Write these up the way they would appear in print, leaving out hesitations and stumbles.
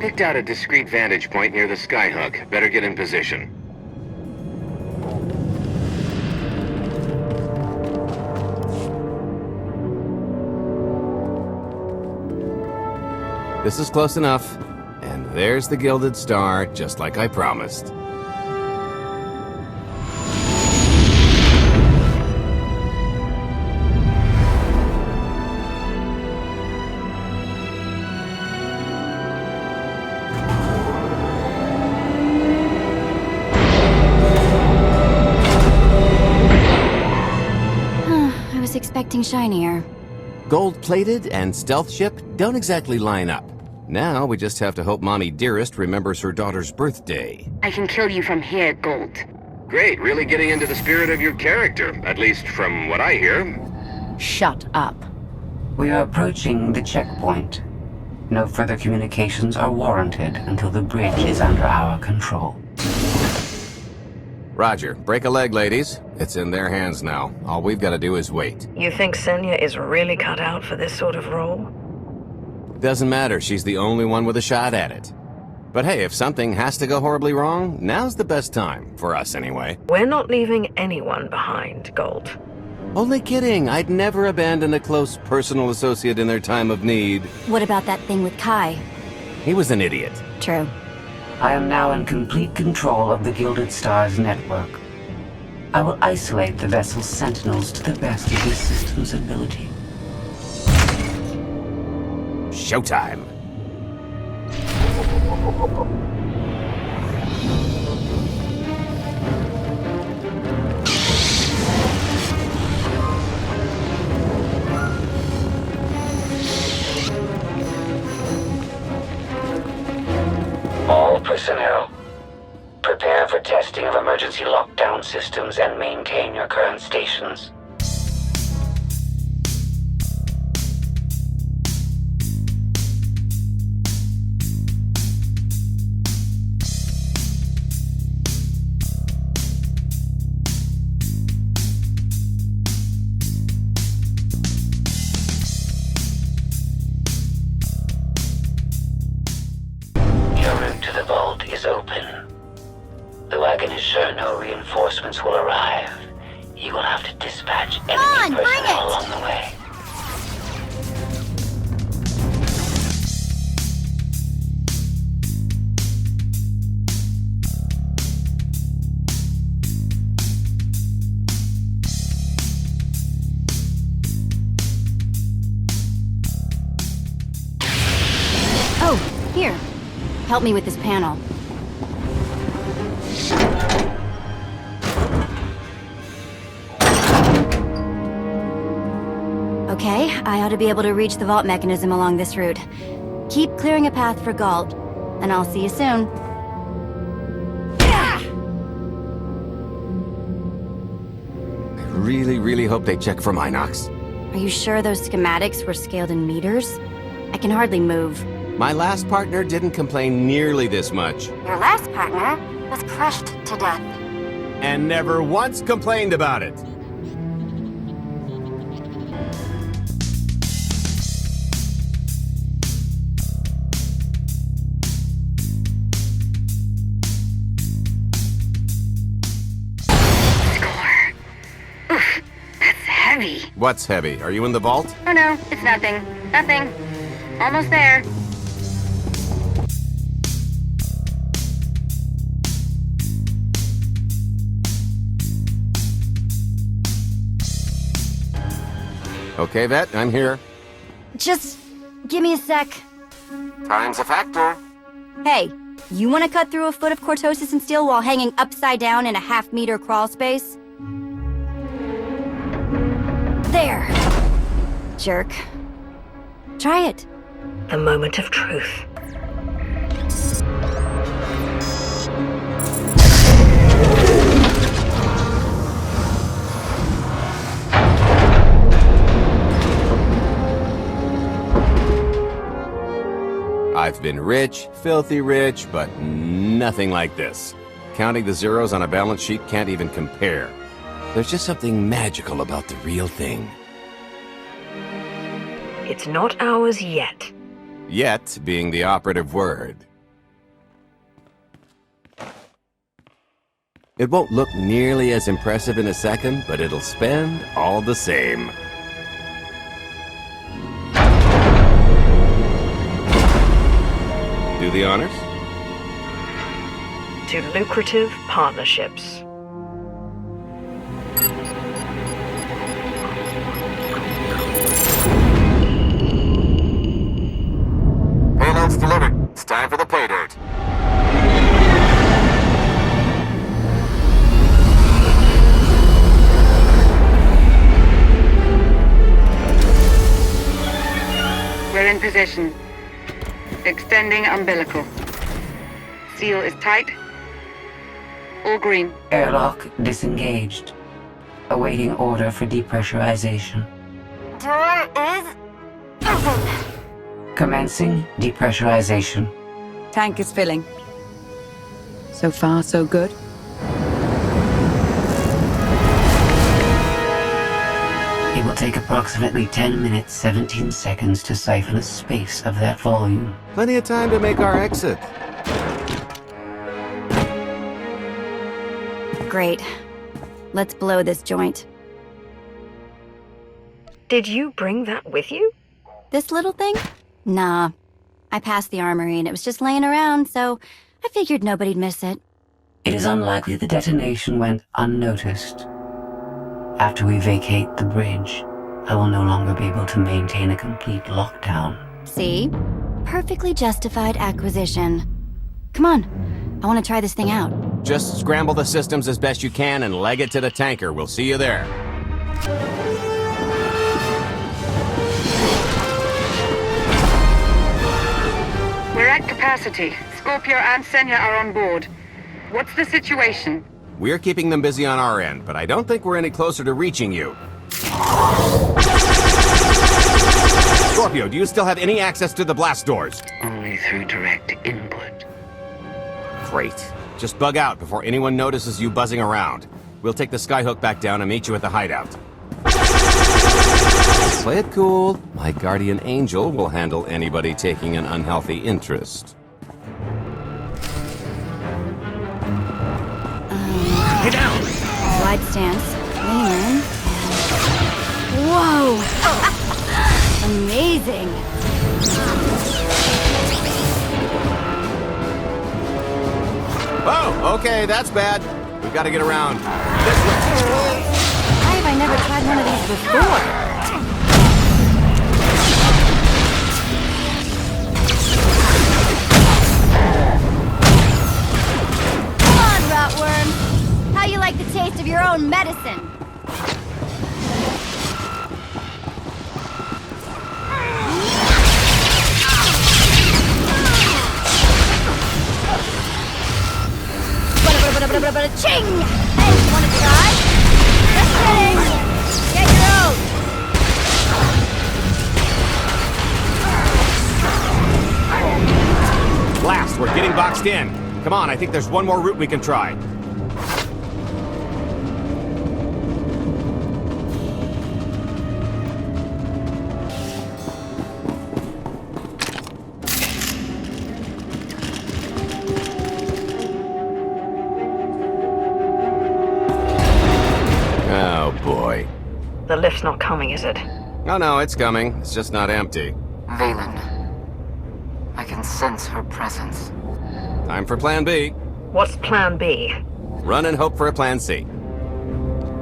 Picked out a discreet vantage point near the skyhook. Better get in position. This is close enough. And there's the gilded star, just like I promised. I was expecting shinier. Gold-plated and stealth ship don't exactly line up. Now we just have to hope Mommy Dearest remembers her daughter's birthday. I can kill you from here, Gold. Great, really getting into the spirit of your character, at least from what I hear. Shut up. We are approaching the checkpoint. No further communications are warranted until the bridge is under our control. Roger, break a leg, ladies. It's in their hands now. All we've got to do is wait. You think Senya is really cut out for this sort of role? Doesn't matter, she's the only one with a shot at it. But hey, if something has to go horribly wrong, now's the best time, for us anyway. We're not leaving anyone behind, Gold. Only kidding, I'd never abandon a close personal associate in their time of need. What about that thing with Kai? He was an idiot. True. I am now in complete control of the Gilded Stars network. I will isolate the vessel's sentinels to the best of this system's ability. Showtime. All personnel, prepare for testing of emergency lockdown systems and maintain your current stations. Reinforcements will arrive. You will have to dispatch enemy personnel along the way. Oh, here. Help me with this panel. Okay, I ought to be able to reach the vault mechanism along this route. Keep clearing a path for Galt, and I'll see you soon. I really hope they check for Minox. Are you sure those schematics were scaled in meters? I can hardly move. My last partner didn't complain nearly this much. Your last partner was crushed to death. And never once complained about it. What's heavy? Are you in the vault? Oh no, it's nothing. Nothing. Almost there. Okay, Vet, I'm here. Just give me a sec. Time's a factor. Hey, you want to cut through a foot of cortosis and steel while hanging upside down in a half-meter crawl space? There. Jerk. Try it. The moment of truth. I've been rich, filthy rich, but nothing like this. Counting the zeros on a balance sheet can't even compare. There's just something magical about the real thing. It's not ours yet. Yet being the operative word. It won't look nearly as impressive in a second, but it'll spend all the same. Do the honors? To lucrative partnerships. Payload's delivered. It's time for the pay date. We're in position. Extending umbilical. Seal is tight. All green. Airlock disengaged. Awaiting order for depressurization. Door is open. Commencing depressurization. Tank is filling. So far, so good. It will take approximately 10 minutes, 17 seconds to siphon a space of that volume. Plenty of time to make our exit. Great. Let's blow this joint. Did you bring that with you? This little thing? Nah. I passed the armory and it was just laying around, so I figured nobody'd miss it. It is unlikely the detonation went unnoticed. After we vacate the bridge, I will no longer be able to maintain a complete lockdown. See? Perfectly justified acquisition. Come on. I want to try this thing out. Just scramble the systems as best you can and leg it to the tanker. We'll see you there. We're at capacity. Scorpio and Senya are on board. What's the situation? We're keeping them busy on our end, but I don't think we're any closer to reaching you. Scorpio, do you still have any access to the blast doors? Only through direct input. Great. Just bug out before anyone notices you buzzing around. We'll take the skyhook back down and meet you at the hideout. Play it cool. My guardian angel will handle anybody taking an unhealthy interest. Get down! Wide stance. Lean in. Whoa! Amazing! Oh, okay, that's bad. We've got to get around. This way. Why have I never tried one of these before? Come on, Rotworm! How you like the taste of your own medicine? Ching! Hey, wanna try? Just kidding! Get your own! Blast, we're getting boxed in. Come on, I think there's one more route we can try. Oh, boy. The lift's not coming, is it? Oh, no, it's coming. It's just not empty. Valen. I can sense her presence. Time for Plan B. What's Plan B? Run and hope for a Plan C.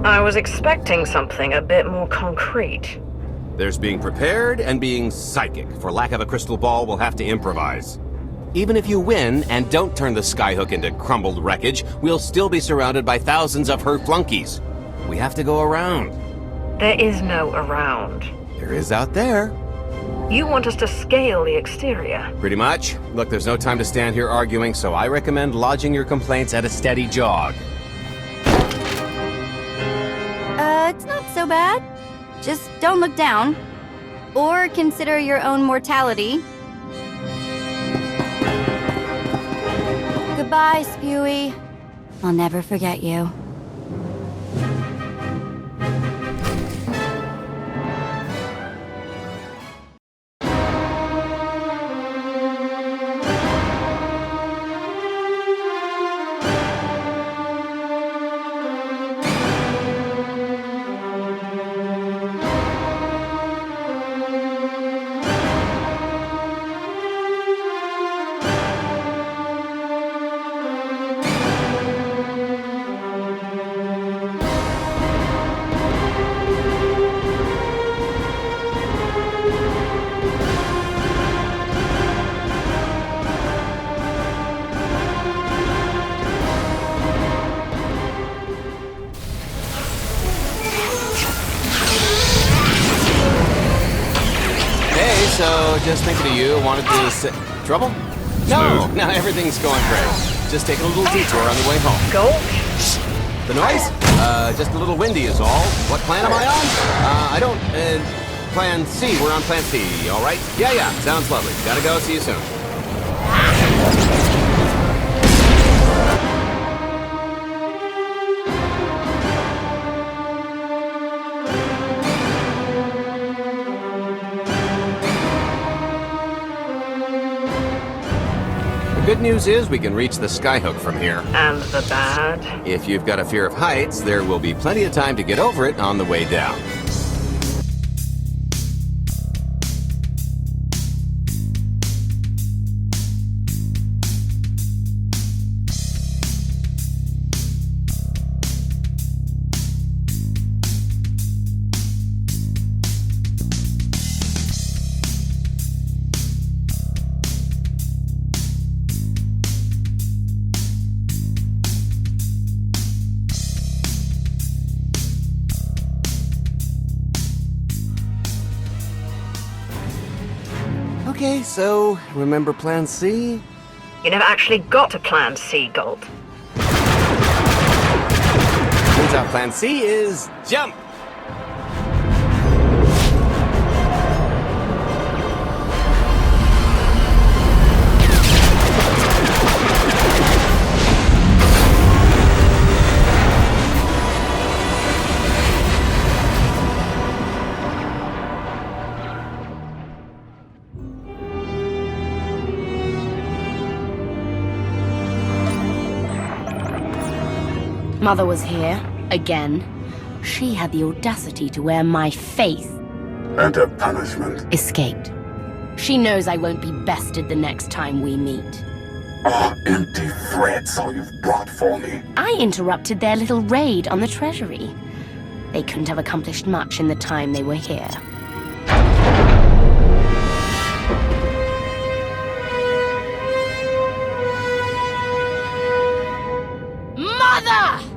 I was expecting something a bit more concrete. There's being prepared and being psychic. For lack of a crystal ball, we'll have to improvise. Even if you win and don't turn the skyhook into crumbled wreckage, we'll still be surrounded by thousands of her flunkies. We have to go around. There is no around. There is out there. You want us to scale the exterior. Pretty much. Look, there's no time to stand here arguing, so I recommend lodging your complaints at a steady jog. It's not so bad. Just don't look down. Or consider your own mortality. Goodbye, Spewy. I'll never forget you. so just thinking of you, wanted to say... Trouble? No, everything's going great. Just taking a little detour on the way home. Gulch? The noise? Just a little windy is all. What plan am I on? I don't, Plan C. We're on Plan C, all right? Yeah, sounds lovely. Gotta go. See you soon. The good news is we can reach the skyhook from here. And the bad? If you've got a fear of heights, there will be plenty of time to get over it on the way down. Okay, so, remember Plan C? You never actually got to Plan C, Gulch. Turns out Plan C is jump! Mother was here, again. She had the audacity to wear my face. And a punishment. Escaped. She knows I won't be bested the next time we meet. Oh, empty threats all you've brought for me. I interrupted their little raid on the treasury. They couldn't have accomplished much in the time they were here. Mother!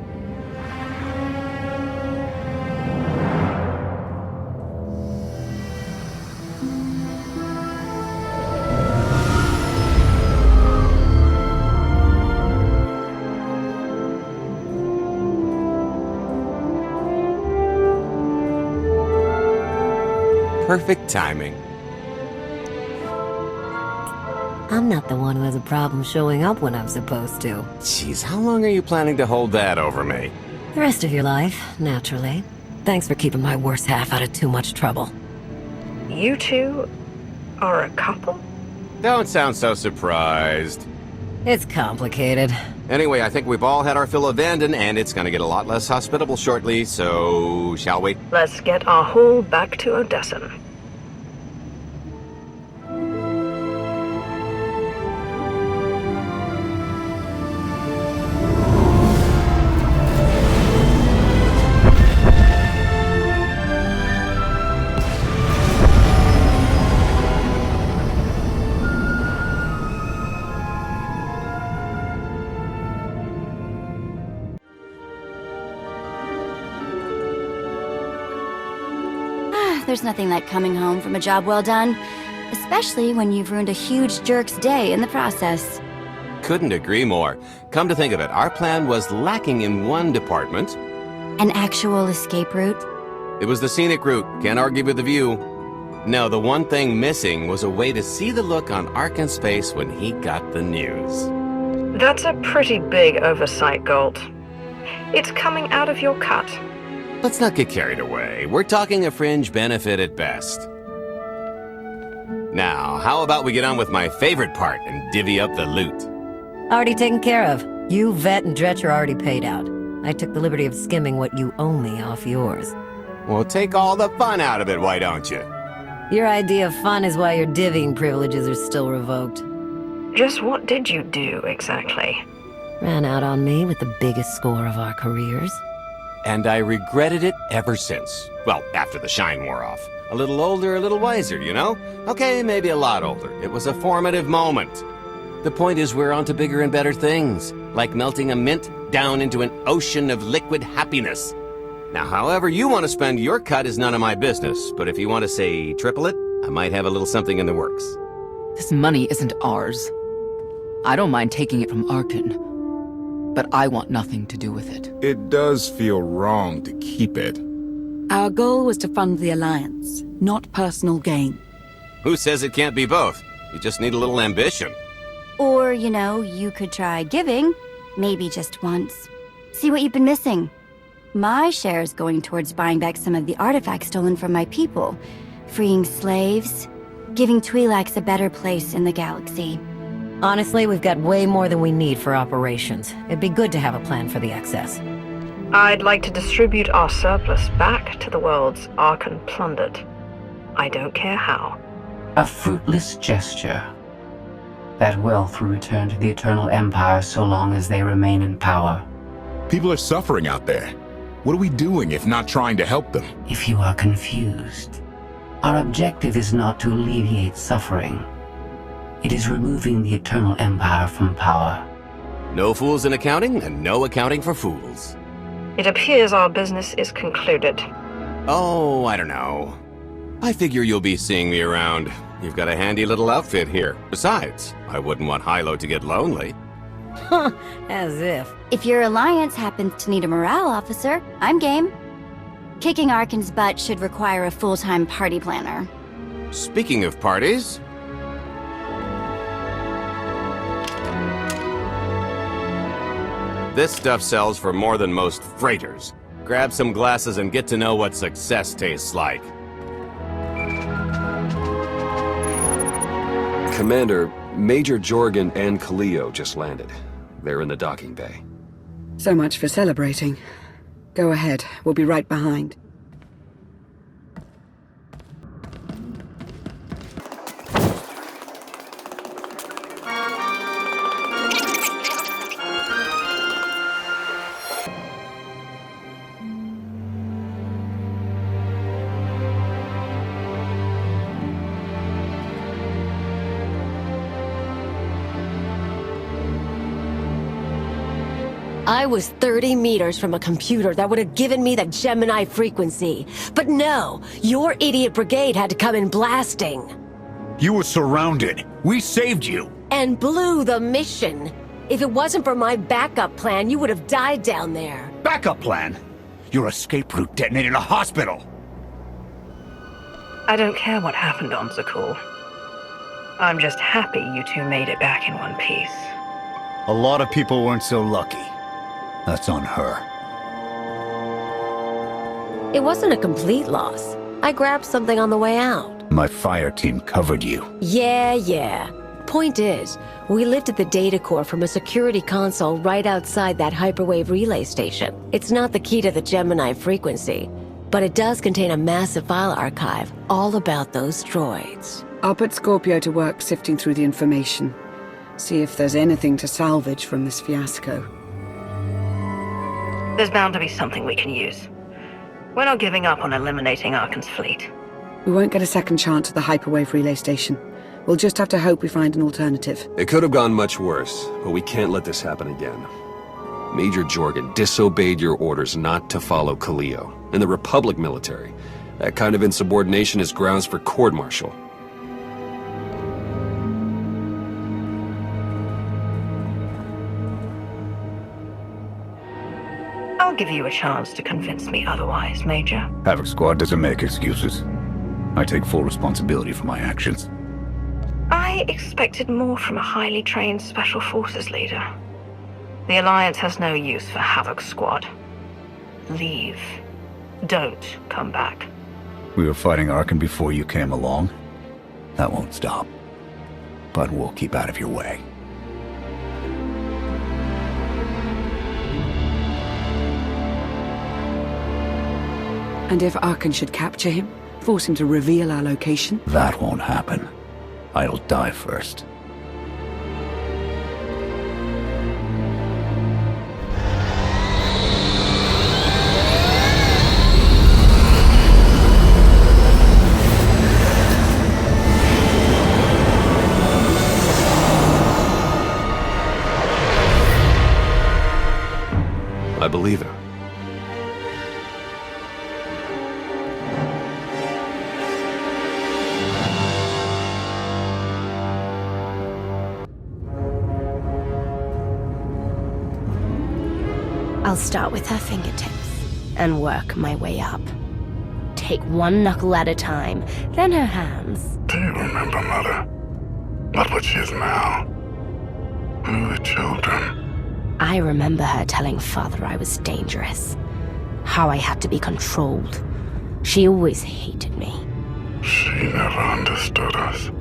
Perfect timing. I'm not the one who has a problem showing up when I'm supposed to. Jeez, how long are you planning to hold that over me? The rest of your life, naturally. Thanks for keeping my worse half out of too much trouble. You two are a couple? Don't sound so surprised. It's complicated. Anyway, I think we've all had our fill of Vanden, and it's gonna get a lot less hospitable shortly, so shall we? Let's get our haul back to Odessa. There's nothing like coming home from a job well done, especially when you've ruined a huge jerk's day in the process. Couldn't agree more. Come to think of it, our plan was lacking in one department. An actual escape route? It was the scenic route, can't argue with the view. No, the one thing missing was a way to see the look on Arkan's face when he got the news. That's a pretty big oversight, Gulch. It's coming out of your cut. Let's not get carried away. We're talking a fringe benefit at best. Now, how about we get on with my favorite part and divvy up the loot? Already taken care of. You, Vet, and Dretch are already paid out. I took the liberty of skimming what you owe me off yours. Well, take all the fun out of it, why don't you? Your idea of fun is why your divvying privileges are still revoked. Just what did you do, exactly? Ran out on me with the biggest score of our careers. And I regretted it ever since. Well, after the shine wore off. A little older, a little wiser, you know? Okay, maybe a lot older. It was a formative moment. The point is we're on to bigger and better things, like melting a mint down into an ocean of liquid happiness. Now, however you want to spend your cut is none of my business, but if you want to say triple it, I might have a little something in the works. This money isn't ours. I don't mind taking it from Arkin, but I want nothing to do with it. It does feel wrong to keep it. Our goal was to fund the Alliance, not personal gain. Who says it can't be both? You just need a little ambition. Or, you know, you could try giving, maybe just once. See what you've been missing. My share's going towards buying back some of the artifacts stolen from my people, freeing slaves, giving Twi'leks a better place in the galaxy. Honestly, we've got way more than we need for operations. It'd be good to have a plan for the excess. I'd like to distribute our surplus back to the worlds Arkan plundered. I don't care how. A fruitless gesture. That wealth will return to the Eternal Empire so long as they remain in power. People are suffering out there. What are we doing if not trying to help them? If you are confused, our objective is not to alleviate suffering. It is removing the Eternal Empire from power. No fools in accounting, and no accounting for fools. It appears our business is concluded. Oh, I don't know. I figure you'll be seeing me around. You've got a handy little outfit here. Besides, I wouldn't want Hilo to get lonely. Huh, as if. If your alliance happens to need a morale officer, I'm game. Kicking Arkin's butt should require a full-time party planner. Speaking of parties... This stuff sells for more than most freighters. Grab some glasses and get to know what success tastes like. Commander, Major Jorgan and Kalio just landed. They're in the docking bay. So much for celebrating. Go ahead, we'll be right behind. I was 30 meters from a computer that would have given me the Gemini frequency. But no, your idiot brigade had to come in blasting. You were surrounded. We saved you. And blew the mission. If it wasn't for my backup plan, you would have died down there. Backup plan? Your escape route detonated a hospital. I don't care what happened on Zakul. I'm just happy you two made it back in one piece. A lot of people weren't so lucky. That's on her. It wasn't a complete loss. I grabbed something on the way out. My fire team covered you. Yeah. Point is, we lifted the data core from a security console right outside that hyperwave relay station. It's not the key to the Gemini frequency, but it does contain a massive file archive all about those droids. I'll put Scorpio to work sifting through the information. See if there's anything to salvage from this fiasco. There's bound to be something we can use. We're not giving up on eliminating Arkan's fleet. We won't get a second chance at the hyperwave relay station. We'll just have to hope we find an alternative. It could have gone much worse, but we can't let this happen again. Major Jorgan disobeyed your orders not to follow Kalio and the Republic military. That kind of insubordination is grounds for court-martial. I'll give you a chance to convince me otherwise, Major. Havoc Squad doesn't make excuses. I take full responsibility for my actions. I expected more from a highly trained Special Forces leader. The Alliance has no use for Havoc Squad. Leave. Don't come back. We were fighting Arkan before you came along. That won't stop. But we'll keep out of your way. And if Arkan should capture him, force him to reveal our location? That won't happen. I'll die first. I believe him. I'll start with her fingertips and work my way up. Take one knuckle at a time, then her hands. Do you remember, Mother? Not what she is now. Who are the children? I remember her telling Father I was dangerous. How I had to be controlled. She always hated me. She never understood us.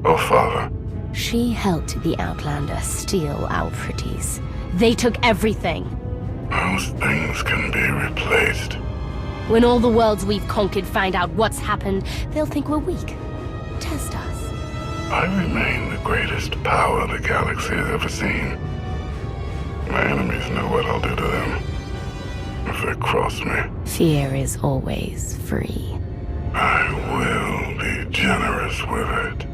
Oh, Father. She helped the Outlander steal our pretties. They took everything. Those things can be replaced. When all the worlds we've conquered find out what's happened, they'll think we're weak. Test us. I remain the greatest power the galaxy has ever seen. My enemies know what I'll do to them if they cross me. Fear is always free. I will be generous with it.